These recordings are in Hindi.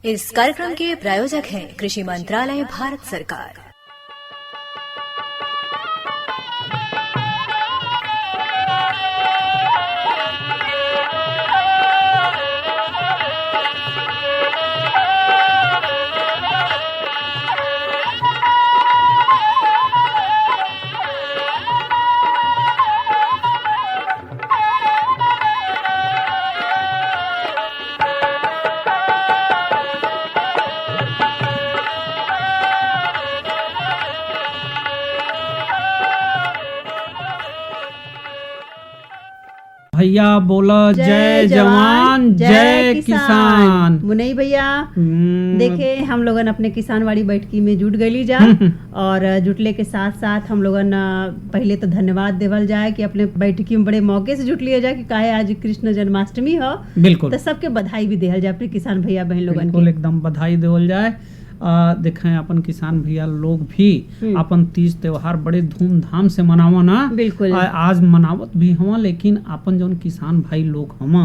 इस कार्यक्रम के प्रायोजक हैं कृषि मंत्रालय, भारत सरकार। भैया बोला जय जवान जय किसान। मुनई भैया देखे हम लोगन अपने किसानवाड़ी बैठकी में जुट गई जा और जुटले के साथ साथ हम लोगन पहले तो धन्यवाद देवल जाए कि अपने बैठकी में बड़े मौके से जुट लिया जाए कि काहे आज कृष्ण जन्माष्टमी हो। बिल्कुल, तो सबके बधाई भी देवल जाए अपने किसान भैया बहन लोगन बिल्कुल एकदम बधाई देवल जाए। देखें अपन किसान भैया लोग भी अपन तीज त्योहार बड़े धूमधाम से मनावा ना। बिल्कुल आज मनावत भी हवा, लेकिन अपन जो किसान भाई लोग हवा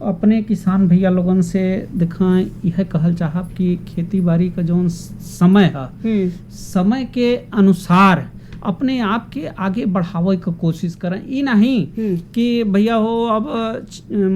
अपने किसान भैया लोगन से देखा यह कहल चाहब कि खेती बाड़ी का जो समय है समय के अनुसार अपने आप के आगे बढ़ावे का कोशिश करें। ई नहीं कि भैया हो अब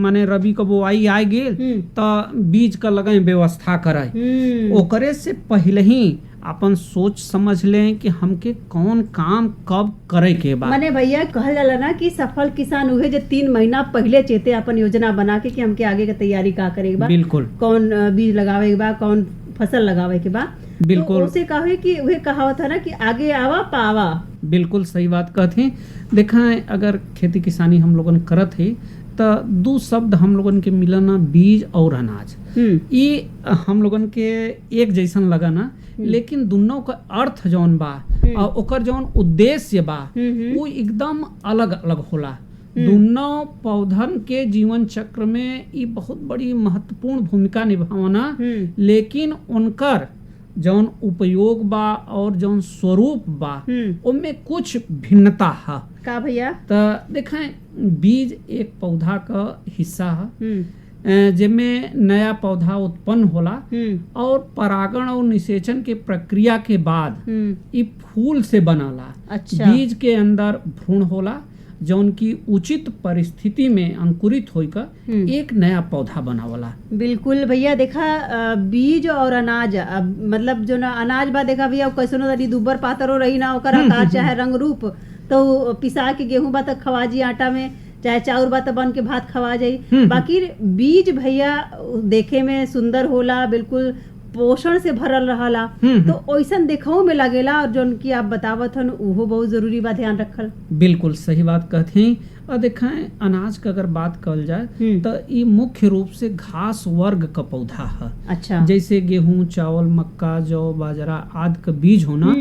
माने रबी का बोआई आ गेल तो बीज का लगे व्यवस्था करें। ओकरे से पहले ही अपन सोच समझ लें कि हमके कौन काम कब करे के बाद। माने भैया कहल जाला ना कि सफल किसान उहे जो 3 महीना पहले चेते अपन योजना बना के कि हमके आगे के तैयारी का करे के बा, बिल्कुल कौन बीज लगावे के बा, कौन फसल लगावे के बा। बिल्कुल तो उसे कहे कि वह कहावत है ना कि आगे आवा पावा। बिल्कुल सही बात कहते। देखा अगर खेती किसानी हम लोगन करत है तो 2 शब्द हम लोगन के मिलना बीज और अनाज। ये हम लोगन के एक जैसन लगा ना, लेकिन दोनों का अर्थ जौन बा और ओकर जौन उद्देश्य बा वो एकदम अलग अलग होला। दोनों पौधन के जीवन चक्र में ये बहुत बड़ी महत्वपूर्ण भूमिका निभावना, लेकिन उनकर जौन उपयोग बा और जौन स्वरूप बा उनमें कुछ भिन्नता है। का भैया तो देखें बीज एक पौधा का हिस्सा है जिसमें नया पौधा उत्पन्न होला और परागण और निषेचन के प्रक्रिया के बाद ये फूल से बनाला। अच्छा। बीज के अंदर भ्रूण होला जौन की उचित परिस्थिति में अंकुरित होकर एक नया पौधा बनावला। बिल्कुल भैया देखा बीज और अनाज मतलब जो ना अनाज बा देखा भैया कैसनो तरी दुबर पातरो रही ना ओकर आकार चाहे रंग रूप, तो पिसा के गेहूं बा तक खवाजी आटा में, चाहे चाउर बा त बन के भात खवा जाई। बाकी बीज भैया देखे में सुंदर होला, बिल्कुल पोषण से भरल रहला, तो ओइसन देखो में लगेला और जोन की आप बतावत हन उहो बहुत जरूरी बा ध्यान रखल। बिल्कुल सही बात कहते हैं। और देखें अनाज का अगर बात कल जाए तो ये मुख्य रूप से घास वर्ग का पौधा है। अच्छा। जैसे गेहूं, चावल, मक्का, जौ, बाजरा आदि का बीज होना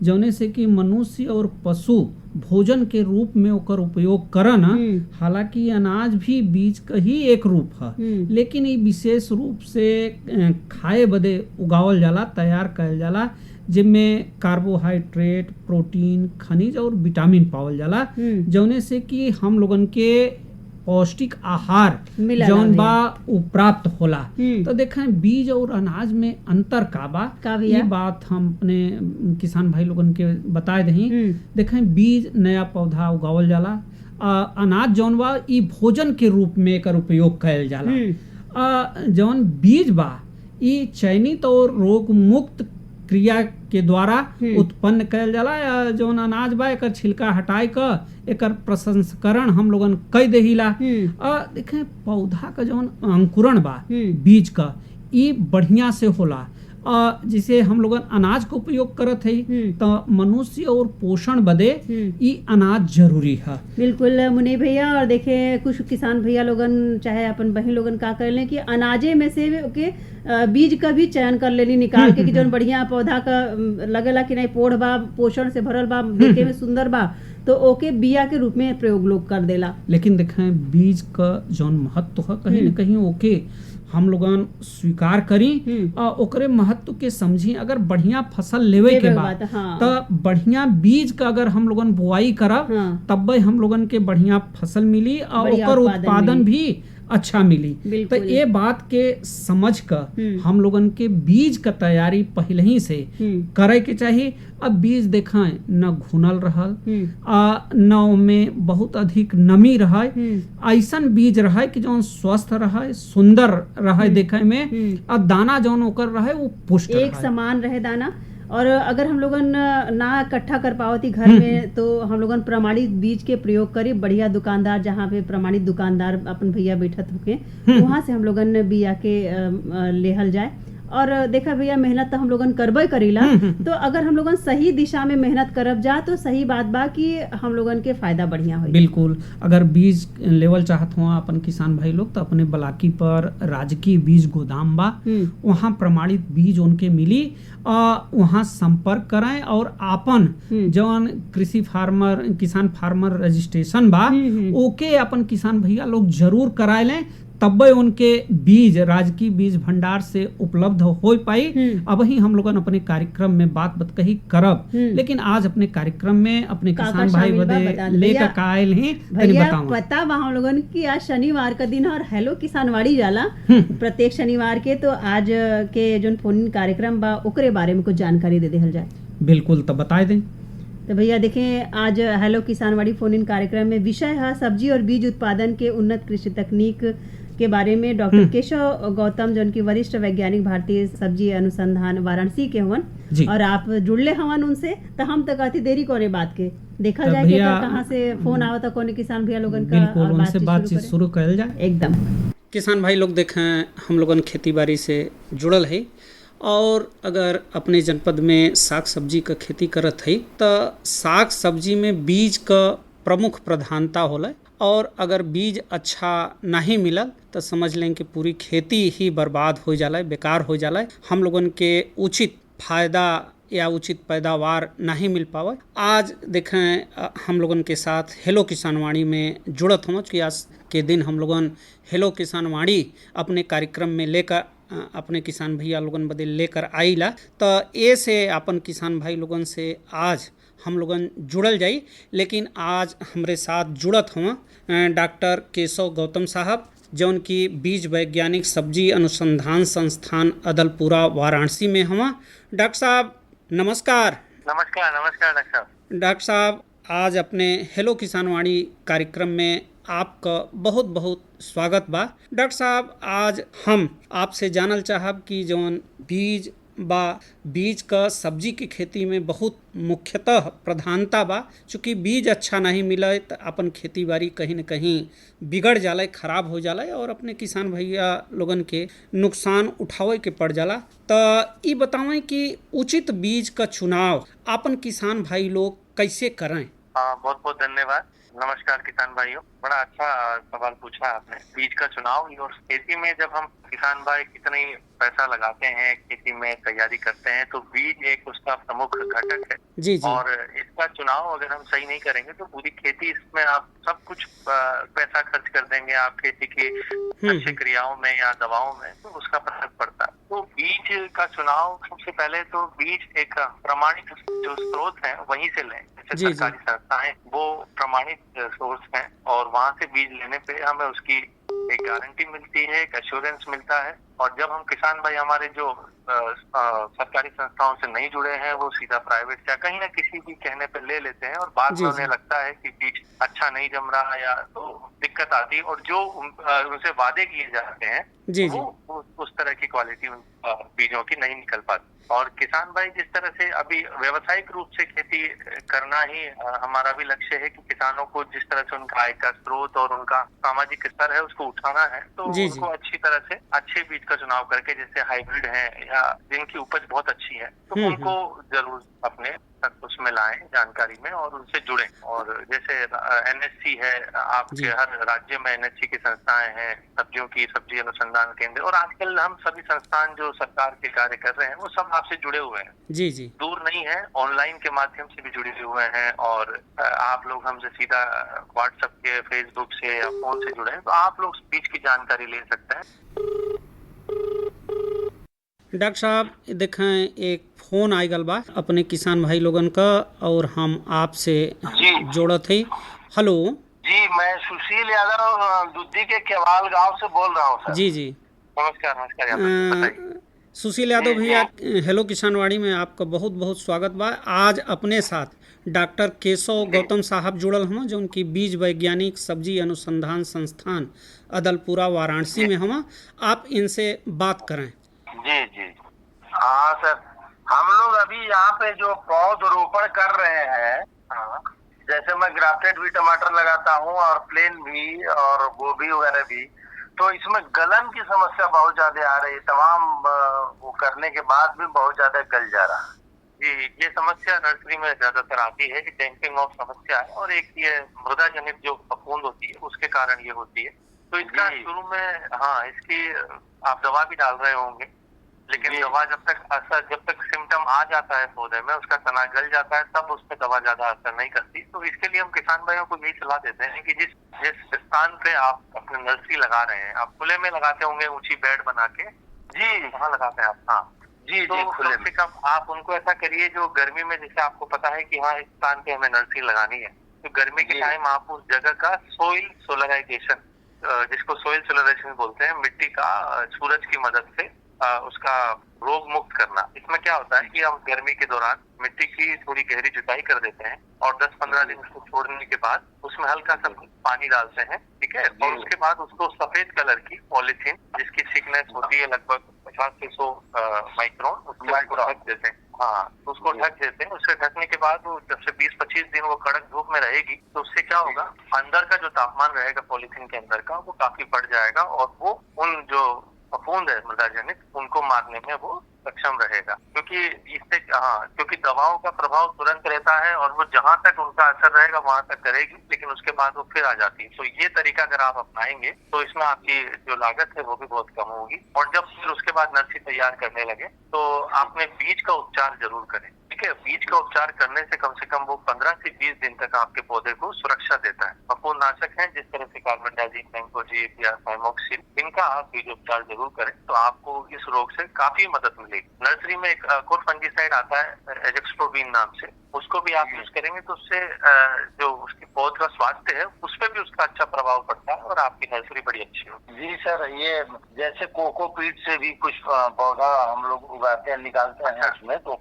जौने से कि मनुष्य और पशु भोजन के रूप में ओकर उपयोग करना। हालांकि अनाज भी बीज का ही एक रूप है, लेकिन ये विशेष रूप से खाए बदे उगावल जाला, तैयार कयल जाला, जिनमें कार्बोहाइड्रेट, प्रोटीन, खनिज और विटामिन पावल जाला, जौने से कि हम लोगन के पौष्टिक आहार जौन बा उ प्राप्त होला। तो देखें बीज और अनाज में अंतर का बा, ये बात हम अपने किसान भाई लोगन के बताए दही। देखें बीज नया पौधा उगावल जाला, अनाज जौन बा ई भोजन के रूप में एकर उपयोग कयल जाला। जौन बीज बा ई चयनित और रोग मुक्त क्रिया के द्वारा उत्पन्न कयल जाला। या जौन अनाज बा एकर छिलका हटाए कर एकर प्रसंस्करण हम लोगन कई देहिला। देखें पौधा का जौन अंकुरण बा बीज का ई बढ़िया से होला। जिसे हम लोगन अनाज का उपयोग करत है तो मनुष्य और पोषण बदे ई अनाज जरूरी है। बिल्कुल मुनि भैया। और देखे कुछ किसान भैया लोगन चाहे अपन बहन लोगन का कर ले कि अनाजे में से के बीज का भी चयन कर लेनी निकाल के कि जो बढ़िया पौधा का लगेला कि नहीं पोढ़ बा, पोषण से भरल बा, देखे में सुंदर बा, तो ओके बिया के रूप में प्रयोग लोग कर देला। लेकिन देखें बीज का जौन महत्व है कहीं न कहीं ओके हम लोगन स्वीकार करी और ओकरे महत्व के समझी। अगर बढ़िया फसल लेवे के बाद तो बढ़िया बीज का अगर हम लोगन बुआई करब तब हम लोगन के बढ़िया फसल मिली और ओकर उत्पादन भी अच्छा मिली। तो बिल्कुल। ये बात के समझ कर हम लोगन के बीज का तैयारी पहले ही से करे के चाहिए। अब बीज देखें न घुनल रहल न में बहुत अधिक नमी रहे, ऐसन बीज रहे कि जौन स्वस्थ रहे, सुंदर रहे देखे में, और दाना जौन ओकर रहे वो पुष्ट एक रहे। समान रहे दाना। और अगर हम लोगन ना इकट्ठा कर पावती घर में तो हम लोगन प्रमाणित बीज के प्रयोग करी। बढ़िया दुकानदार, जहाँ पे प्रमाणित दुकानदार अपन भैया बैठत होके, वहाँ से हम लोगन बिया के लेहल जाए। और देखा भैया, मेहनत तो हम लोगन करबे करीला, तो अगर हम लोगन सही दिशा में मेहनत करब जा तो सही बात बा कि हम लोगन के फायदा बढ़िया होई। बिल्कुल। अगर बीज लेवल चाहत हो अपन किसान भाई लोग तो अपने बलाकी पर राजकीय बीज गोदाम बा, वहाँ प्रमाणित बीज उनके मिली, वहाँ संपर्क कराएं और आपन जौन कृषि फार्मर किसान फार्मर रजिस्ट्रेशन बा ओके अपन किसान भैया लोग जरूर कराए लें, तब उनके बीज राजकीय बीज भंडार से उपलब्ध हो पाई। अब ही हम लोगन अपने कार्यक्रम में बात कही करब, लेकिन आज अपने कार्यक्रम में अपने किसान भाई बदे लेकर कायल हैं भैया। पता बा हम लोगन की आज शनिवार का दिन है और हेलो किसानवाड़ी जाला प्रत्येक शनिवार के, तो आज के जो फोन कार्यक्रम बा ओकरे बारे में कुछ जानकारी दे देहल जाए। बिल्कुल, तो बताए दें। तो भैया देखें, आज हेलो किसानवाड़ी फोन इन कार्यक्रम में विषय है सब्जी और बीज उत्पादन के उन्नत कृषि तकनीक के बारे में। डॉक्टर केशव गौतम जो उनकी वरिष्ठ वैज्ञानिक भारतीय सब्जी अनुसंधान वाराणसी के हवन, और आप जुड़ले हवन उनसे, तो हम तो कहती देरी कोने बात के देखा जाए कि कहाँ से फोन आवता कोने किसान भैया लोगन का। बिल्कुल, उनसे बातचीत शुरू कर जाए एकदम। किसान भाई लोग देखें, हम लोगन खेती बाड़ी से जुड़ल है और अगर अपने जनपद में साग सब्जी का खेती करत है तो साग सब्जी में बीज का प्रमुख प्रधानता होला, और अगर बीज अच्छा नहीं मिलल तो समझ लें कि पूरी खेती ही बर्बाद हो जाला, बेकार हो जाला। हम लोगन के उचित फायदा या उचित पैदावार नहीं मिल पावे। आज देखें हम लोगन के साथ हेलो किसानवाड़ी में जुड़त हम कि आज के दिन हम लोगन हेलो किसानवाड़ी अपने कार्यक्रम में लेकर अपने किसान भैया लोगन बदे लेकर आईला, तो ए से अपन किसान भाई लोगन से आज हम लोगन जुड़ल जाई। लेकिन आज हमरे साथ जुड़त हुआ डॉक्टर केशव गौतम साहब, जौन की बीज वैज्ञानिक सब्जी अनुसंधान संस्थान अदलपुरा वाराणसी में हुआ। डॉक्टर साहब नमस्कार। नमस्कार। नमस्कार डॉक्टर साहब। डॉक्टर साहब, आज अपने हेलो किसानवाड़ी कार्यक्रम में आपका बहुत बहुत स्वागत बा। डॉक्टर साहब, आज हम आपसे जानल चाहब कि जौन बीज का सब्जी की खेती में बहुत मुख्यतः प्रधानता बा, चूँकि बीज अच्छा नहीं मिले तो अपन खेती बाड़ी कहीं न कहीं बिगड़ जाला, खराब हो जाला और अपने किसान भैया लोगन के नुकसान उठावे के पड़ जाला। तो ये बतावें कि उचित बीज का चुनाव अपन किसान भाई लोग कैसे करें? बहुत बहुत धन्यवाद। नमस्कार किसान भाइयों, बड़ा अच्छा सवाल पूछा आपने। बीज का चुनाव और खेती में जब हम किसान भाई कितनी पैसा लगाते हैं, खेती में तैयारी करते हैं, तो बीज एक उसका प्रमुख घटक है। जी जी। और इसका चुनाव अगर हम सही नहीं करेंगे तो पूरी खेती, इसमें आप सब कुछ पैसा खर्च कर देंगे आप खेती की अच्छी क्रियाओं में या दवाओं में, तो उसका फर्क पड़ता है। तो बीज का चुनाव सबसे पहले तो बीज एक प्रमाणित जो स्रोत है वहीं से लें। जैसे सरकारी संस्थाएं वो प्रमाणित सोर्स हैं और वहां से बीज लेने पे हमें उसकी एक गारंटी मिलती है, एक एश्योरेंस मिलता है। और जब हम किसान भाई हमारे जो सरकारी संस्थाओं से नहीं जुड़े हैं, वो सीधा प्राइवेट या कहीं ना किसी भी कहने पे ले लेते हैं और बाद में उन्हें लगता है कि बीज अच्छा नहीं जम रहा या तो दिक्कत आती है, और जो उनसे वादे किए जाते हैं वो उस तरह की क्वालिटी बीजों की नहीं निकल पाती। और किसान भाई जिस तरह से अभी व्यावसायिक रूप से खेती करना ही हमारा भी लक्ष्य है कि किसानों को जिस तरह से उनका आय का स्रोत और उनका सामाजिक स्तर है उसको उठाना है, तो उनको अच्छी तरह से अच्छे बीज का चुनाव करके, जैसे हाइब्रिड है या जिनकी उपज बहुत अच्छी है, तो उनको जरूर अपने तक उसमें लाएं जानकारी में और उनसे जुड़ें। और जैसे एनएससी है, आपके हर राज्य में एनएससी की संस्थाएं हैं, सब्जी अनुसंधान केंद्र, और आजकल हम सभी संस्थान जो सरकार के कार्य कर रहे हैं वो सब आपसे जुड़े हुए हैं। जी जी, दूर नहीं है, ऑनलाइन के माध्यम से भी जुड़े हुए हैं। और आप लोग हमसे सीधा व्हाट्सएप के, फेसबुक से या फोन से जुड़े हैं, तो आप लोग बीज की जानकारी ले सकते हैं। डॉक्टर साहब देखें, एक फोन आई गल बा अपने किसान भाई लोगन का और हम आपसे जोड़त है। हेलो जी, मैं सुशील यादव दुद्दी के केवाल गांव से बोल रहा हूँ सर। जी जी। नमस्कार नमस्कार यादव जी, बताइए। सुशील यादव भैया, हेलो किसानवाड़ी में आपका बहुत बहुत स्वागत बा। आज अपने साथ डॉक्टर केशव गौतम साहब जुड़ल हम, जो उनकी बीज वैज्ञानिक सब्जी अनुसंधान संस्थान अदलपुरा वाराणसी में हम। आप इनसे बात करें। जी जी। हाँ सर, हम लोग अभी यहाँ पे जो पौध रोपण कर रहे हैं, जैसे मैं ग्राफ्टेड भी टमाटर लगाता हूँ और प्लेन भी और गोभी वगैरह भी, तो इसमें गलन की समस्या बहुत ज्यादा आ रही है। तमाम वो करने के बाद भी बहुत ज्यादा गल जा रहा है। जी, ये समस्या नर्सरी में ज्यादातर आती है कि डैम्पिंग ऑफ समस्या है, और एक ये मृदा जनित जो फफूंद होती है उसके कारण ये होती है। तो इसका शुरू में इसकी आप दवा भी डाल रहे होंगे, लेकिन दवा जब तक सिम्टम आ जाता है पौधे में, उसका तना गल जाता है, तब उस पर दवा ज्यादा असर नहीं करती। तो इसके लिए हम किसान भाइयों को यही सलाह देते हैं कि जिस स्थान पे आप अपने नर्सरी लगा रहे हैं, आप खुले में लगाते होंगे ऊंची बेड बना के। जी, वहाँ लगाते हैं आप? हाँ जी जी, खुले में। कम आप उनको ऐसा करिए, जो गर्मी में जैसे आपको पता है कि हाँ इस स्थान पे हमें नर्सरी लगानी है, तो गर्मी के टाइम आप उस जगह का सोइल सोलराइजेशन, जिसको सोइल सोलराइजेशन बोलते हैं, मिट्टी का सूरज की मदद से उसका रोग मुक्त करना। इसमें क्या होता है कि हम गर्मी के दौरान मिट्टी की थोड़ी गहरी जुताई कर देते हैं और 10-15 दिन उसको छोड़ने के बाद उसमें हल्का सा पानी डालते हैं, ठीक है। और उसके बाद उसको सफेद कलर की पॉलीथीन, जिसकी थिकनेस होती है लगभग 50 से 100 माइक्रोन, उसको ढक देते हैं। हाँ, उसको ढक देते हैं। उससे ढकने के बाद वो जब से 20-25 दिन वो कड़क धूप में रहेगी, तो उससे क्या होगा, अंदर का जो तापमान रहेगा पॉलीथीन के अंदर का, वो काफी बढ़ जाएगा और वो उन जो फफूंद है मृदा जनित, उनको मारने में वो सक्षम रहेगा। क्योंकि दवाओं का प्रभाव तुरंत रहता है और वो जहां तक उनका असर रहेगा वहां तक करेगी, लेकिन उसके बाद वो फिर आ जाती है। तो ये तरीका अगर आप अपनाएंगे तो इसमें आपकी जो लागत है वो भी बहुत कम होगी। और जब फिर उसके बाद नर्सरी तैयार करने लगे तो आपने बीज का उपचार जरूर करें, ठीक है। बीज का उपचार करने से कम वो 15 से 20 दिन तक आपके पौधे को सुरक्षा देता है। फफूंदनाशक है जिस तरह से कार्बेंडाजिम, मैंकोजेब या थाइमोक्सिन, इनका आप बीज उपचार जरूर करें, तो आपको इस रोग से काफी मदद मिलेगी। नर्सरी में एक कोर फंजीसाइड आता है एजेक्स्ट्रोबिन नाम से, उसको भी आप यूज करेंगे तो उससे जो उसके पौध का स्वास्थ्य है उस पर भी उसका अच्छा प्रभाव पड़ता है और आपकी नर्सरी बड़ी अच्छी होगी। जी सर, ये जैसे कोकोपीट से भी कुछ पौधा हम लोग उगाते हैं, निकालते हैं उसमें, तो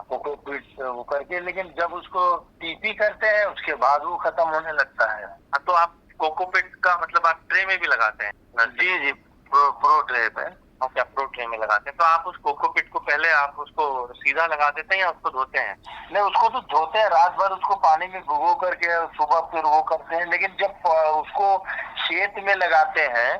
कोकोपीट से वो करके, लेकिन जब उसको टीपी करते हैं उसके बाद वो खत्म होने लगता है। तो आप कोकोपीट का मतलब आप ट्रे में भी लगाते हैं? जी जी, प्रो ट्रे पे। अच्छा, प्रो ट्रे में लगाते हैं। तो आप उस कोकोपीट को पहले आप उसको सीधा लगा देते हैं या उसको धोते हैं? नहीं, उसको तो धोते हैं, रात भर उसको पानी में भिगो करके सुबह फिर वो करते हैं, लेकिन जब उसको खेत में लगाते हैं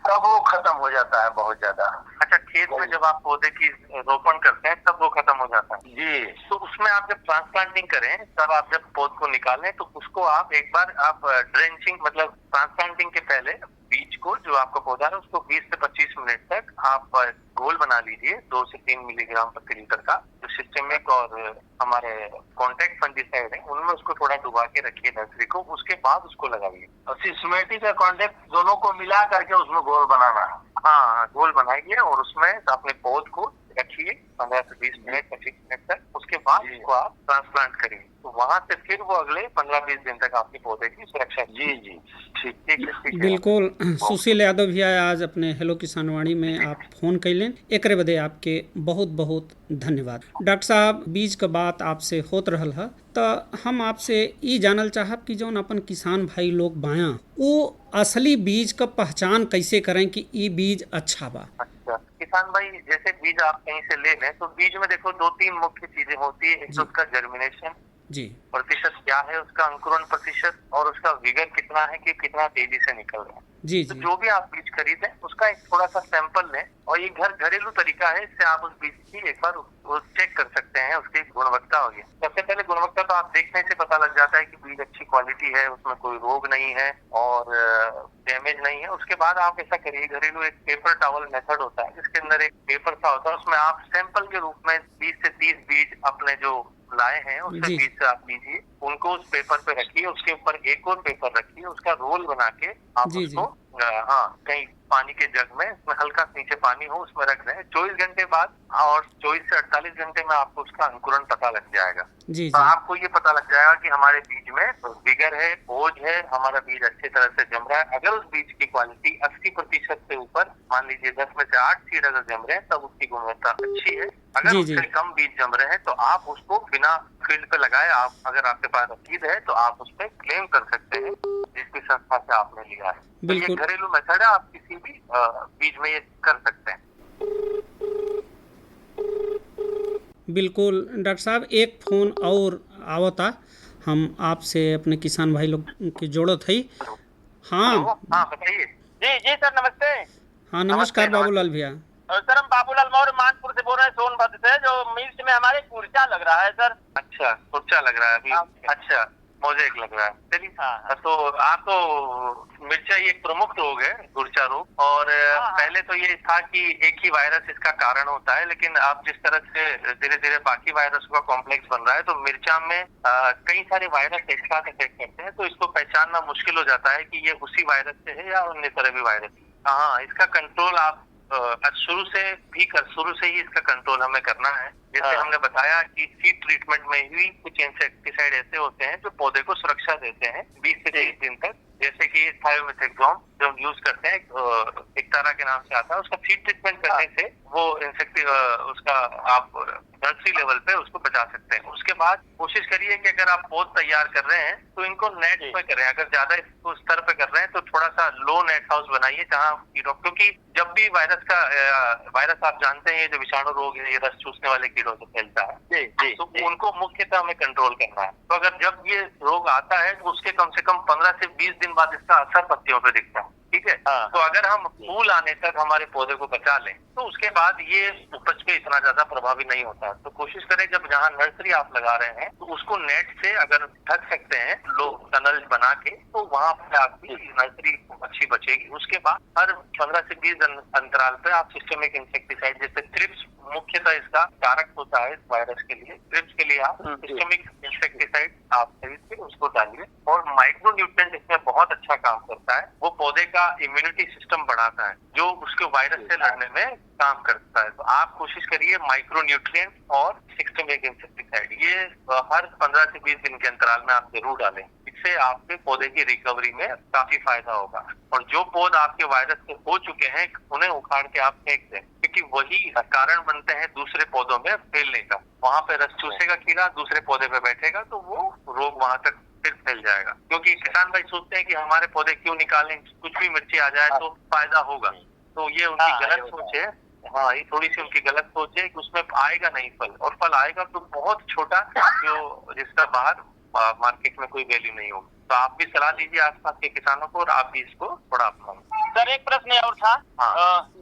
तब वो खत्म हो जाता है बहुत ज्यादा। अच्छा, खेत में जब आप पौधे की रोपण करते हैं तब वो खत्म हो जाता है? जी। तो उसमें आप जब ट्रांसप्लांटिंग करें, तब आप जब पौध को निकालें तो उसको आप एक बार आप ड्रेंचिंग, मतलब ट्रांसप्लांटिंग के पहले बीज को, जो आपका पौधा है उसको 20 से 25 मिनट तक आप घोल बना लीजिए 2 से 3 मिलीग्राम प्रति लीटर का। जो सिस्टेमिक और हमारे कॉन्टैक्ट फंजीसाइड है उनमें उसको थोड़ा डुबा के रखिए नर्सरी को, उसके बाद उसको लगाइए। और सिस्टेमेटिक और कॉन्टैक्ट दोनों को मिला करके उसमें घोल बनाना। हाँ, घोल बनाइए और उसमें अपने पौध को रखिए 15 से 20 मिनट 25 मिनट तक, उसके बाद इसको आप ट्रांसप्लांट करिए। तो वहाँ से फिर वो अगले 15-20 दिन तक आपके पौधे की सुरक्षा। जी जी, ठीक है। बिल्कुल। सुशील यादव भैया, आज अपने हेलो किसानवाड़ी में आप फोन कैलें, एकरे बदे आपके बहुत बहुत धन्यवाद। डॉक्टर साहब, बीज का बात आपसे होत रहल है, तो हम आपसे ई जानल चाहब कि जौन अपन किसान भाई लोग बाया, वो असली बीज का पहचान कैसे करें कि ई बीज अच्छा बा? अच्छा, किसान भाई, जैसे बीज आप कहीं से ले लें तो बीज में देखो 2-3 मुख्य चीजें होती है। एक तो उसका जर्मिनेशन जी, प्रतिशत क्या है, उसका अंकुरण प्रतिशत, और उसका विगर कितना है कि कितना तेजी से निकल रहा है। जी तो जी। जो भी आप बीज खरीदें उसका एक थोड़ा सा सैंपल लें, और ये घरेलू तरीका है, इससे आप उस बीज की एक बार वो चेक कर सकते हैं उसकी गुणवत्ता होगी। सबसे पहले गुणवत्ता तो आप देखने से पता लग जाता है कि बीज अच्छी क्वालिटी है, उसमें कोई रोग नहीं है और डैमेज नहीं है। उसके बाद आप ऐसा करिए, घरेलू एक पेपर टॉवल मेथड होता है जिसके अंदर एक पेपर सा होता है, उसमें आप सैंपल के रूप में 20 से 30 बीज अपने जो लाए हैं उससे बीज से आप लीजिए, उनको उस पेपर पे रखिए, उसके ऊपर एक और पेपर रखिए, उसका रोल बना के आप उसको कहीं पानी के जग में, उसमें हल्का नीचे पानी हो, उसमें रख दें। 24 घंटे बाद और 24 से 48 घंटे में आपको उसका अंकुरण पता लग जाएगा। जी तो जी। आपको ये पता लग जाएगा कि हमारे बीज में विगर है, बोझ है, हमारा बीज अच्छी तरह से जम रहा है। अगर उस बीज की क्वालिटी 80% से ऊपर, मान लीजिए 10 में से 8 सीड अगर जम रहे हैं, तब उसकी गुणवत्ता अच्छी है। अगर जी, उससे जी। कम बीज जम रहे हैं तो आप उसको बिना फील्ड पे लगाए, आप अगर आपके पास रसीद है तो आप उस पर क्लेम कर सकते हैं जिसकी संस्था से आपने लिया है। तो ये बिल्कुल। घरेलू मेथड है, आप किसी भी बीज में ये कर सकते हैं। बिल्कुल डॉक्टर साहब, एक फ़ोन और आवता, हम आपसे अपने किसान भाई लोग की जोड़त है। हाँ हाँ बताइए। जी जी सर, नमस्ते। हाँ, नमस्कार नमस्ते। बाबूलाल भैया। सर हम बाबूलाल मौर्य मानपुर से बोल रहे हैं, सोनभद्र से। जो मिर्च में हमारे कुर्चा लग रहा है सर। अच्छा, कुर्चा लग रहा है अभी। अच्छा, मोजेक लग रहा है। चलिए, तो आपको मिर्चा एक प्रमुख रोग है, कुर्चा रोग। और पहले तो ये था कि एक ही वायरस इसका कारण होता है, लेकिन अब जिस तरह से धीरे धीरे बाकी वायरस का कॉम्प्लेक्स बन रहा है, तो मिर्चा में कई सारे वायरस एक साथ अटैक करते हैं, तो इसको पहचानना मुश्किल हो जाता है कि ये उसी वायरस से है या अन्य तरह भी वायरस। हाँ, इसका कंट्रोल आप शुरू से ही इसका कंट्रोल हमें करना है। जैसे हमने बताया कि सीड ट्रीटमेंट में ही कुछ इंसेक्टिसाइड ऐसे होते हैं जो पौधे को सुरक्षा देते हैं 20 से 30 दिन तक, जैसे कि थायोमेथाक्सोम जो हम यूज करते हैं, एक तरह के नाम से आता है। उसका सीड ट्रीटमेंट करने से वो उसका आप नर्सरी लेवल पे उसको बचा सकते हैं। उसके बाद कोशिश करिए कि अगर आप पौध तैयार कर रहे हैं तो इनको नेट में करें। अगर ज्यादा इसको स्तर पे कर रहे हैं तो थोड़ा सा लो नेट हाउस बनाइए, जहाँ कीड़ों, क्योंकि जब भी वायरस आप जानते हैं, ये जो विषाणु रोग है, ये रस चूसने वाले कीड़ों से फैलता है, तो उनको मुख्यतः हमें कंट्रोल करना है। तो अगर जब ये रोग आता है तो उसके कम से कम 15 से 20 दिन बाद इसका असर पत्तियों पे दिखता है। ठीक है। तो अगर हम फूल आने तक हमारे पौधे को बचा लें तो उसके बाद ये उपज पे इतना ज्यादा प्रभावी नहीं होता। तो कोशिश करें जब जहाँ नर्सरी आप लगा रहे हैं तो उसको नेट से अगर ढक सकते हैं, लोग टनल बना के, तो वहां पर आपकी नर्सरी अच्छी बचेगी। उसके बाद हर 15 से 20 अंतराल पे आप सिस्टमिक इंसेक्टिसाइड, जैसे थ्रिप्स मुख्यतः इसका कारक होता है इस वायरस के लिए, थ्रिप्स के लिए आप सिस्टमिक इंसेक्टिसाइड आप खरीद के उसको डालिए। और माइक्रो न्यूट्रिएंट इसमें बहुत अच्छा काम करता है, वो पौधे का इम्यूनिटी सिस्टम बढ़ाता है जो उसके वायरस से लड़ने में काम करता है। तो आप कोशिश करिए माइक्रो न्यूट्रिएंट और सिस्टमिक इंसेक्टिसाइड ये हर 15 से 20 दिन के अंतराल में आप जरूर डालें। इससे आपके पौधे की रिकवरी में काफी फायदा होगा। और जो पौध आपके वायरस से हो चुके हैं उन्हें उखाड़ के आप फेंक दें, क्योंकि वही कारण बनते हैं दूसरे पौधों में फैलने का। वहाँ पे रस चूसेगा कीड़ा, दूसरे पौधे पे बैठेगा तो वो रोग वहाँ तक फिर फैल जाएगा। क्योंकि किसान भाई सोचते हैं कि हमारे पौधे क्यों निकालें, कुछ भी मिर्ची आ जाए तो फायदा होगा, तो ये उनकी गलत सोच है। हाँ, ये थोड़ी सी उनकी गलत सोच है कि उसमें आएगा नहीं फल, और फल आएगा तो बहुत छोटा, जो जिसका बाहर मार्केट में कोई वैल्यू नहीं होगी। तो आप भी सलाह दीजिए आसपास के किसानों को और आप भी इसको थोड़ा अपनाएं। सर एक प्रश्न और था।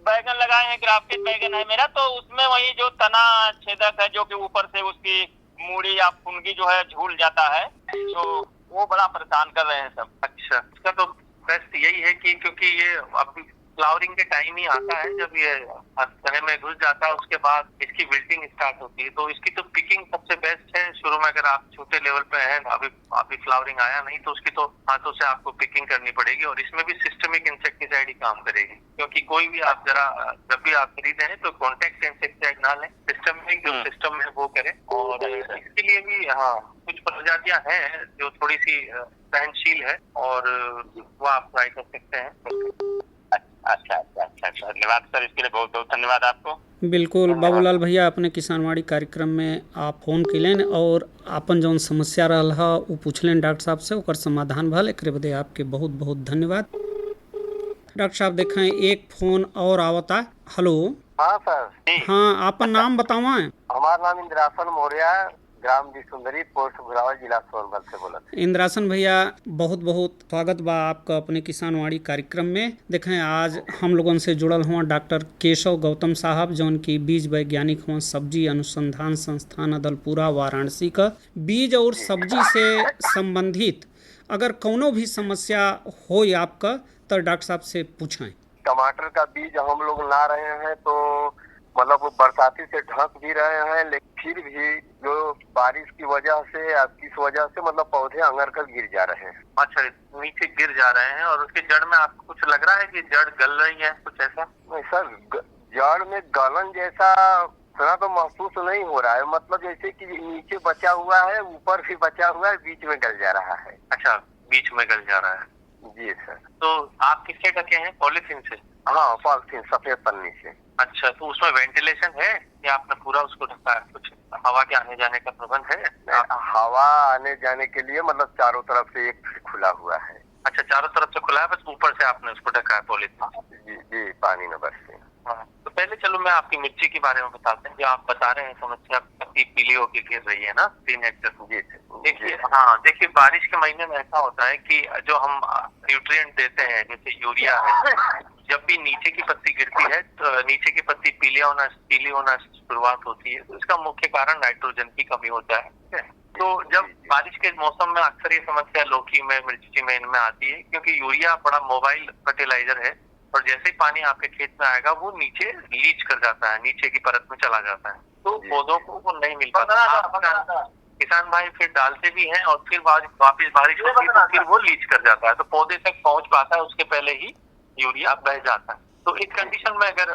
बैगन लगाए हैं, ग्राफ्टेड बैगन है मेरा, तो उसमें वही जो तना छेदक है जो कि ऊपर से उसकी मूड़ी या फुनगी जो है झूल जाता है, तो वो बड़ा परेशान कर रहे हैं सब। अच्छा, इसका तो बेस्ट यही है कि क्योंकि ये अभी फ्लावरिंग के टाइम ही आता है, जब ये तने में घुस जाता है उसके बाद इसकी विल्टिंग स्टार्ट होती है। तो इसकी तो पिकिंग सबसे बेस्ट है शुरू में। अगर आप छोटे लेवल पे हैं, अभी फ्लावरिंग आया नहीं, तो उसकी तो हाथों से आपको पिकिंग करनी पड़ेगी। और इसमें भी सिस्टमिक इंसेक्टिसाइड ही काम करेगी, क्योंकि कोई भी आप जब भी आप खरीदे हैं तो कॉन्टेक्ट इंसेक्टिसाइड ना लें, सिस्टमिक जो सिस्टम है वो करें। और इसके लिए भी कुछ प्रजातियां हैं जो थोड़ी सी सहनशील है, और वो आप ट्राई कर सकते हैं। अच्छा, धन्यवाद सर, इसके लिए बहुत बहुत धन्यवाद आपको। बिल्कुल बाबूलाल भैया, अपने किसानवाड़ी कार्यक्रम में आप फोन कैलें और अपन जौन समस्या रहल है वो पूछलें डॉक्टर साहब से, ओकर समाधान भल। एक बदे आपके बहुत बहुत धन्यवाद। डॉक्टर साहब देखें एक फोन और आवता। हेलो। हाँ सर। हाँ, आपन नाम बतावा। हमारा नाम इंद्रासन मौर्य, ग्राम जी सुंदरी, पोस्ट घुरावल, जिला सोनभद्र से बोला। इंद्रासन भैया, बहुत बहुत स्वागत बा आपका अपने किसानवाड़ी कार्यक्रम में। देखें आज हम लोगों से जुड़ल हुआ डॉक्टर केशव गौतम साहब, जौन की बीज वैज्ञानिक हुआ सब्जी अनुसंधान संस्थान अदलपुरा वाराणसी का। बीज और सब्जी से संबंधित अगर कोनो भी समस्या हो आपका तो डॉक्टर साहब से पूछें। टमाटर का बीज हम लोग ला रहे हैं, तो मतलब बरसाती से ढक भी रहे हैं, लेकिन फिर भी जो बारिश की वजह से या किस वजह से मतलब पौधे अंगर कर गिर जा रहे हैं। अच्छा, नीचे गिर जा रहे हैं और उसकी जड़ में आपको कुछ लग रहा है कि जड़ गल रही है, कुछ ऐसा? नहीं सर, जड़ में गलन जैसा इतना तो महसूस नहीं हो रहा है, मतलब जैसे कि नीचे बचा हुआ है, ऊपर भी बचा हुआ है, बीच में गल जा रहा है। अच्छा, बीच में गल जा रहा है। जी सर। तो आप किससे ढके हैं? पॉलीथीन से? हाँ, पॉलीथीन, सफेद पन्नी से। अच्छा, तो उसमें वेंटिलेशन है या आपने पूरा उसको ढका है? कुछ हवा के आने जाने का प्रबंध है? हवा आने जाने के लिए मतलब चारों तरफ से एक खुला हुआ है। अच्छा, चारों तरफ से खुला है, बस ऊपर से आपने उसको ढका है पॉलीथीन? जी जी, पानी न बरसे। हाँ, तो पहले चलो मैं आपकी मिर्ची के बारे में बताते हैं। जो आप बता रहे हैं समस्या पत्ती पीली होकर गिर रही है ना 3 हेक्टेयर। जी देखिए, हाँ देखिए, बारिश के महीने में ऐसा होता है कि जो हम न्यूट्रिएंट देते हैं जैसे यूरिया है, जब भी नीचे की पत्ती गिरती है तो नीचे की पत्ती पीली होना शुरुआत होती है, तो इसका मुख्य कारण नाइट्रोजन की कमी होता है। तो जब बारिश के मौसम में अक्सर ये समस्या लौकी में, मिर्ची में, इनमें आती है, क्योंकि यूरिया बड़ा मोबाइल फर्टिलाइजर है और जैसे ही पानी आपके खेत में आएगा वो नीचे लीच कर जाता है, नीचे की परत में चला जाता है, तो पौधों को वो नहीं मिल पाता। किसान भाई फिर डालते भी हैं और फिर वापिस बारिश होती है तो फिर वो लीच कर जाता है, तो पौधे तक पहुंच पाता है उसके पहले ही यूरिया बह जाता है। तो इस कंडीशन में अगर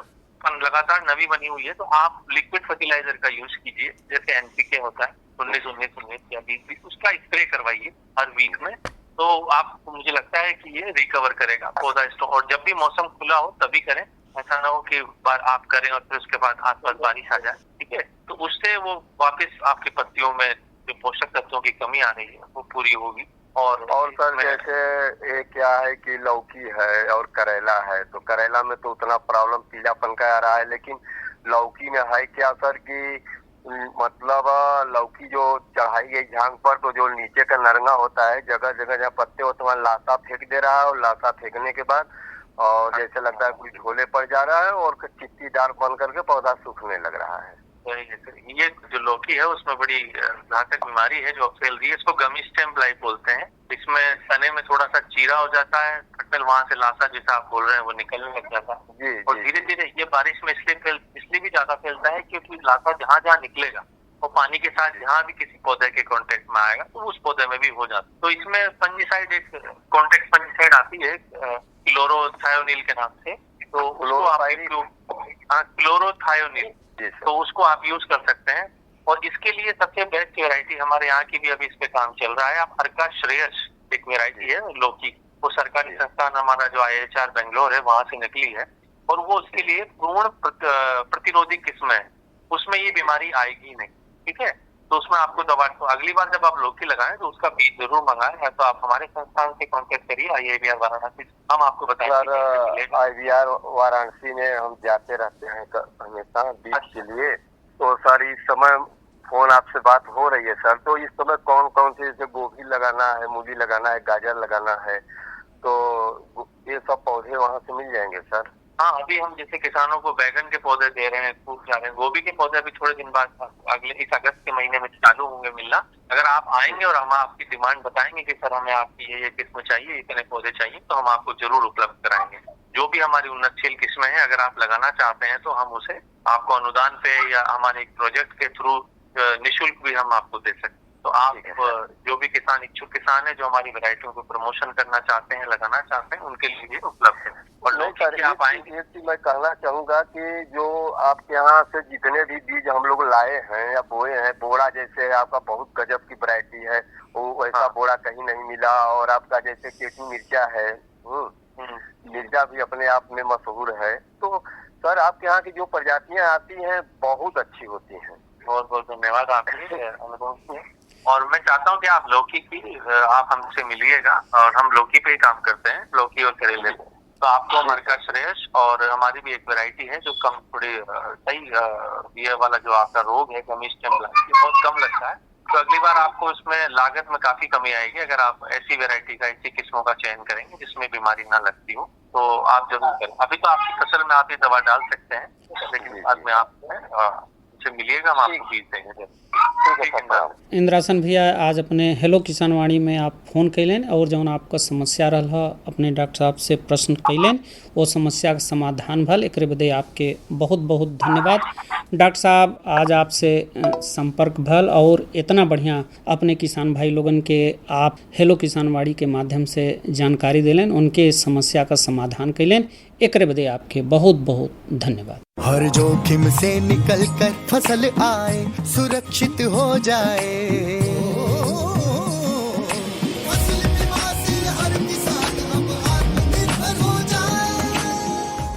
लगातार नमी बनी हुई है तो आप लिक्विड फर्टिलाइजर का यूज कीजिए, जैसे एनपीके होता है 19-19-19 या 20-20, उसका स्प्रे करवाइए हर वीक में, तो आप, मुझे लगता है कि ये रिकवर करेगा पौधा स्टॉक। और जब भी मौसम खुला हो तभी करें, ऐसा ना हो कि बार आप करें और फिर उसके बाद आसपास बारिश आ जाए, ठीक है? तो उससे वो वापस आपकी पत्तियों में जो पोषक तत्वों की कमी आ रही है वो पूरी होगी। और सर जैसे एक क्या है कि लौकी है और करेला है, तो करेला में तो उतना प्रॉब्लम पीलापन का आ रहा है, लेकिन लौकी में है क्या सर कि मतलब लौकी जो चढ़ाई गई झांग पर, तो जो नीचे का नरंगा होता है, जगह जगह जहाँ पत्ते होते हैं वहाँ लाशा फेंक दे रहा है, और लाशा फेंकने के बाद और जैसे लगता है कोई झोले पड़ जा रहा है और चिट्टीदार बन करके पौधा सूखने लग रहा है। ये जो लौकी है उसमें बड़ी घातक बीमारी है जो फैल रही है, इसको गमी स्टेम ब्लाइट बोलते हैं। इसमें तने में थोड़ा सा चीरा हो जाता है, खटमल वहां से लाशा जैसा आप बोल रहे हैं वो निकलने लग जाता है। और धीरे धीरे ये बारिश में इसलिए भी ज्यादा फैलता है क्योंकि लाशा जहाँ जहाँ निकलेगा वो पानी के साथ जहाँ भी किसी पौधे के कांटेक्ट में आएगा तो उस पौधे में भी हो जाता है। तो इसमें फंजीसाइड, एक कांटेक्ट फंजीसाइड आती है क्लोरोथायोनिल के नाम से, तो क्लोरोथायोनिल, तो उसको आप यूज कर सकते हैं। और इसके लिए सबसे बेस्ट वेराइटी हमारे यहाँ की भी अभी इस पे काम चल रहा है, आप हरका श्रेयस एक वेराइटी है लौकी, वो सरकारी संस्थान हमारा जो IHR बेंगलोर है वहां से निकली है, और वो उसके लिए पूर्ण प्रतिरोधी किस्म है, उसमें ये बीमारी आएगी नहीं, ठीक है? तो उसमें आपको दवा, तो अगली बार जब आप लौकी लगाएं तो उसका बीज जरूर मंगाएं, या तो आप हमारे संस्थान से कांटेक्ट करिए, IIBR वाराणसी, हम आपको बताएंगे। IIBR वाराणसी में हम जाते रहते हैं हमेशा बीज के लिए, तो सर इस समय फोन आपसे बात हो रही है सर, तो इस समय कौन कौन से, जैसे गोभी लगाना है, मूली लगाना है, गाजर लगाना है, तो ये सब पौधे वहाँ से मिल जाएंगे सर? हाँ, अभी हम जैसे किसानों को बैगन के पौधे दे रहे हैं, खूब जा रहे हैं, गोभी के पौधे अभी थोड़े दिन बाद अगले इस अगस्त के महीने में चालू होंगे मिलना। अगर आप आएंगे और हम आपकी डिमांड बताएंगे कि सर हमें आपकी ये किस्म चाहिए, इतने पौधे चाहिए, तो हम आपको जरूर उपलब्ध कराएंगे। जो भी हमारी उन्नतशील किस्में हैं, अगर आप लगाना चाहते हैं तो हम उसे आपको अनुदान पे या हमारे एक प्रोजेक्ट के थ्रू निःशुल्क भी हम आपको दे सकते हैं। तो आप जो भी किसान, इच्छुक किसान है जो हमारी वैरायटियों को प्रमोशन करना चाहते हैं, लगाना चाहते हैं, उनके लिए उपलब्ध है। और नहीं सर, आप आएंगे, मैं कहना चाहूंगा कि जो आपके यहाँ से जितने भी बीज हम लोग लाए हैं या बोए हैं, बोरा जैसे आपका बहुत गजब की वैरायटी है, वो वैसा बोरा कहीं नहीं मिला, और आपका जैसे केटी मिर्चा है, मिर्चा भी अपने आप में मशहूर है, तो सर आपके यहाँ की जो प्रजातियां आती हैं बहुत अच्छी होती हैं। बहुत बहुत धन्यवाद आपके अनुभव से। और मैं चाहता हूँ कि आप लौकी की, आप हमसे मिलिएगा, और हम लौकी पे ही काम करते हैं, लौकी और करेले पे। तो आपको मरका श्रेयस और हमारी भी एक वैरायटी है जो कम थोड़ी सही ये वाला जो आपका रोग है गमी स्टेम ब्लाइट, ये बहुत कम लगता है, तो अगली बार आपको इसमें लागत में काफी कमी आएगी अगर आप ऐसी वैरायटी का, ऐसी किस्मों का चयन करेंगे जिसमें बीमारी ना लगती हो, तो आप जरूर करें। अभी तो आपकी फसल में आप ये दवा डाल सकते हैं, लेकिन बाद में आप मिलिएगा, हम आपको बीज देंगे। इंद्रासन भैया, आज अपने हेलो किसान वाणी में आप फोन कैलें और जौन आपका समस्या रहा अपने डॉक्टर साहब से प्रश्न कैलें, वो समस्या का समाधान भल, एक बदे आपके बहुत बहुत धन्यवाद। डॉक्टर साहब आज आपसे संपर्क भल और इतना बढ़िया अपने किसान भाई लोगन के आप हेलो किसानवाड़ी के माध्यम से जानकारी दिलेन, उनके समस्या का समाधान कैलेन, एकरे बदे आपके बहुत बहुत धन्यवाद। हर जोखिम से निकल कर फसल आए, सुरक्षित हो जाए, फसल बीमा से हर किसान अब आत्मनिर्भर हो जाए।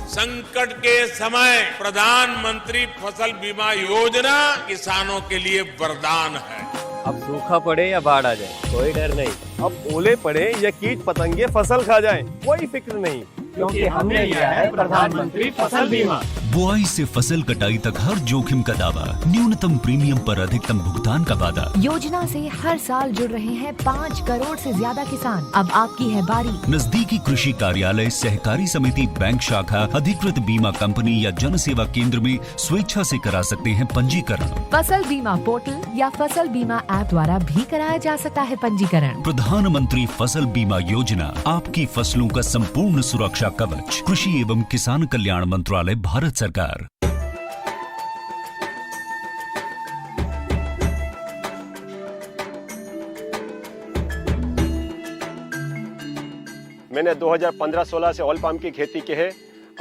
संकट के समय प्रधानमंत्री फसल बीमा योजना किसानों के लिए वरदान है। अब सूखा पड़े या बाढ़ आ जाए कोई डर नहीं, अब ओले पड़े या कीट पतंगे फसल खा जाए कोई फिक्र नहीं, क्योंकि हमने लिया है प्रधानमंत्री फसल बीमा। बुआई से फसल कटाई तक हर जोखिम का दावा, न्यूनतम प्रीमियम पर अधिकतम भुगतान का वादा। योजना से हर साल जुड़ रहे हैं 5 करोड़ से ज्यादा किसान। अब आपकी है बारी। नजदीकी कृषि कार्यालय, सहकारी समिति, बैंक शाखा, अधिकृत बीमा कंपनी या जन सेवा केंद्र में स्वेच्छा से करा सकते हैं पंजीकरण। फसल बीमा पोर्टल या फसल बीमा ऐप द्वारा भी कराया जा सकता है पंजीकरण। प्रधानमंत्री फसल बीमा योजना, आपकी फसलों का संपूर्ण सुरक्षा कवच। कृषि एवं किसान कल्याण मंत्रालय, भारत सरकार। मैंने 2015-16 से ऑयल पाम की खेती की है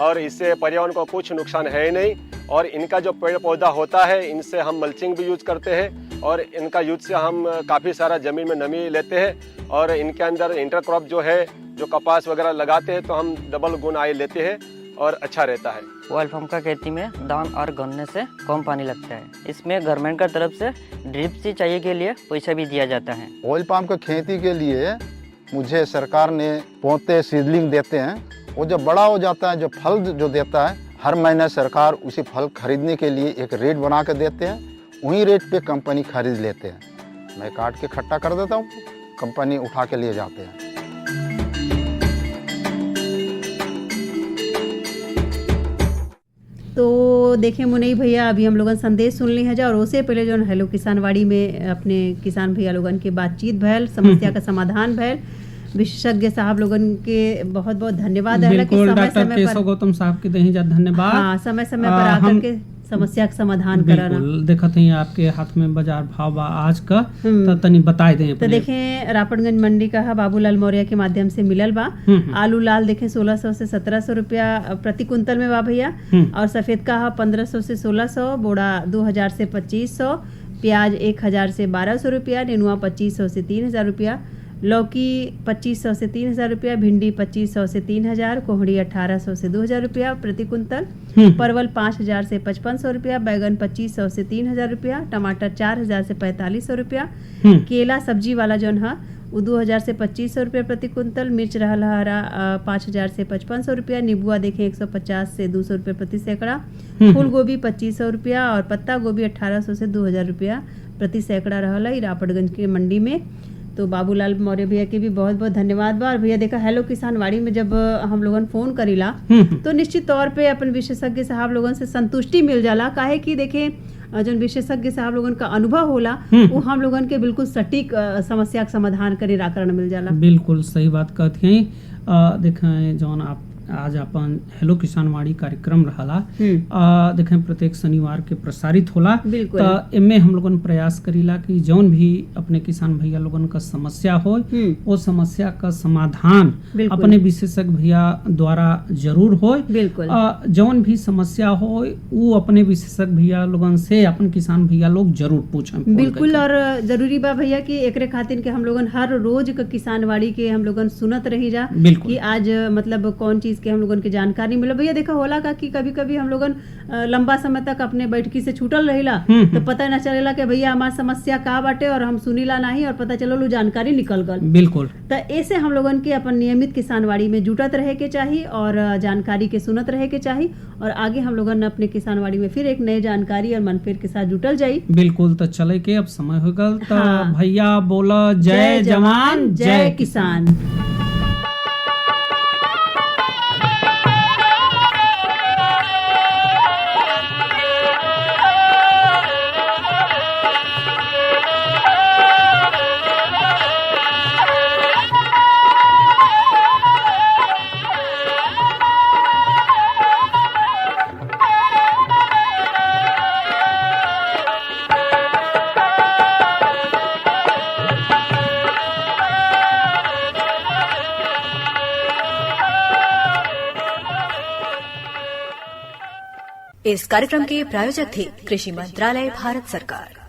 और इससे पर्यावरण को कुछ नुकसान है ही नहीं, और इनका जो पेड़ पौधा होता है इनसे हम मल्चिंग भी यूज करते हैं, और इनका यूज से हम काफ़ी सारा ज़मीन में नमी लेते हैं, और इनके अंदर इंटरक्रॉप जो है, जो कपास वगैरह लगाते हैं तो हम डबल गुण आय लेते हैं और अच्छा रहता है। ऑयल पाम का खेती में धान और गन्ने से कम पानी लगता है। इसमें गवर्नमेंट का तरफ से ड्रिप सिंचाई के लिए पैसा भी दिया जाता है। ऑयल पाम का खेती के लिए मुझे सरकार ने पौधे सीडलिंग देते हैं, वो जब बड़ा हो जाता है, जो फल जो देता है, हर महीने सरकार उसी फल खरीदने के लिए एक रेट बना के देते हैं, वही रेट पे कंपनी खरीद लेते हैं। मैं काट के इकट्ठा कर देता हूँ, कंपनी उठा के लिए जाते हैं। तो देखें मुनई भैया, अभी हम लोगन संदेश सुन ली है जा, और उससे पहले जो हेलो किसानवाड़ी में अपने किसान भैया लोगन के बातचीत भैल, समस्या का समाधान भैल, विशेषज्ञ साहब लोगन के बहुत बहुत धन्यवाद। बिल्कुल डॉक्टर केशव गौतम साहब के दही धन्यवाद। हाँ, समय समय पर आकर के समस्या का समाधान कराना। देखत हैं आपके हाथ में बाजार भाव बा आज का, तो तनी बताए दें। तो देखें रापटगंज मंडी का बाबूलाल मौर्य के माध्यम से मिलल बा। आलू लाल देखें 1600 से 1700 रुपया प्रति कुंतल में बा भैया, और सफेद का 1500 से 1600, बोड़ा 2000 से 2500, प्याज 1000 से 1200 रुपया, नेनुआ 2500 से 3000 रुपया, लौकी 2500 से 3000 रुपया, भिंडी 2500 से 3000, कोहड़ी 1800 से 2000 रुपया प्रति कुंतल, परवल 5000 से 5500 रुपया, बैगन 2500 से 3000 रुपया, टमाटर 4000 से 4500 रुपया, केला सब्जी वाला जौन है वो 2000 से 2500 रुपया प्रति कुंतल, मिर्च रहल हरा 5000 से 5500 रुपया, नीबुआ देखें 150 से 200 रुपया प्रति सैकड़ा, फूल गोभी 2500 रुपया और पत्ता गोभी 1800 से 2000 रुपया प्रति सैकड़ा रहल है रापटगंज के मंडी में। तो बाबूलाल मौर्य भैया के भी बहुत बहुत धन्यवाद बा। और भैया देखा हेलो किसानवाड़ी में जब हम लोगन फोन करीला तो निश्चित तौर पे अपन विशेषज्ञ साहब लोगन से संतुष्टि मिल जाला, काहे कि देखें जो विशेषज्ञ साहब लोगन का अनुभव होला वो हम लोगन के बिल्कुल सटीक समस्या का समाधान करे राकरण मिल जाला। बिल्कुल सही बात कहती हैं। देखें जौन आप आज अपन हेलो किसानवाड़ी कार्यक्रम रहा देखें प्रत्येक शनिवार के प्रसारित होला, तो इनमें हम लोगन प्रयास करीला कि जौन भी अपने किसान भैया लोगन का समस्या हो वो समस्या का समाधान अपने विशेषज्ञ भैया द्वारा जरूर हो। जौन भी समस्या हो वो अपने विशेषज्ञ भैया लोगन से अपन किसान भैया लोग जरूर पूछें। बिल्कुल, और जरूरी बा भैया कि एकरे खातिर के हम लोगन हर रोज का किसानवाड़ी के हम लोगन सुनत रही जा कि आज मतलब कौन चीज के हम लोगन के जानकारी मिले। भैया देखा होला का कि कभी कभी हम लोगन लंबा समय तक अपने बैठकी से छूटल रहिला तो पता न चलेला कि भैया हमार समस्या का बाटे और हम सुनीला नहीं और पता चलो जानकारी निकल गल। बिल्कुल, तो ऐसे हम लोगन के अपन नियमित किसानवाड़ी में जुटत रहे के चाहिए और जानकारी के सुनत रहे के चाहिए, और आगे हम लोगन अपने किसानवाड़ी में फिर एक नई जानकारी और मनफेर के साथ जुटल जाई। बिल्कुल, तो चले के अब समय हो गल तो भैया बोला जय जवान जय किसान। इस कार्यक्रम के प्रायोजक थे कृषि मंत्रालय भारत सरकार।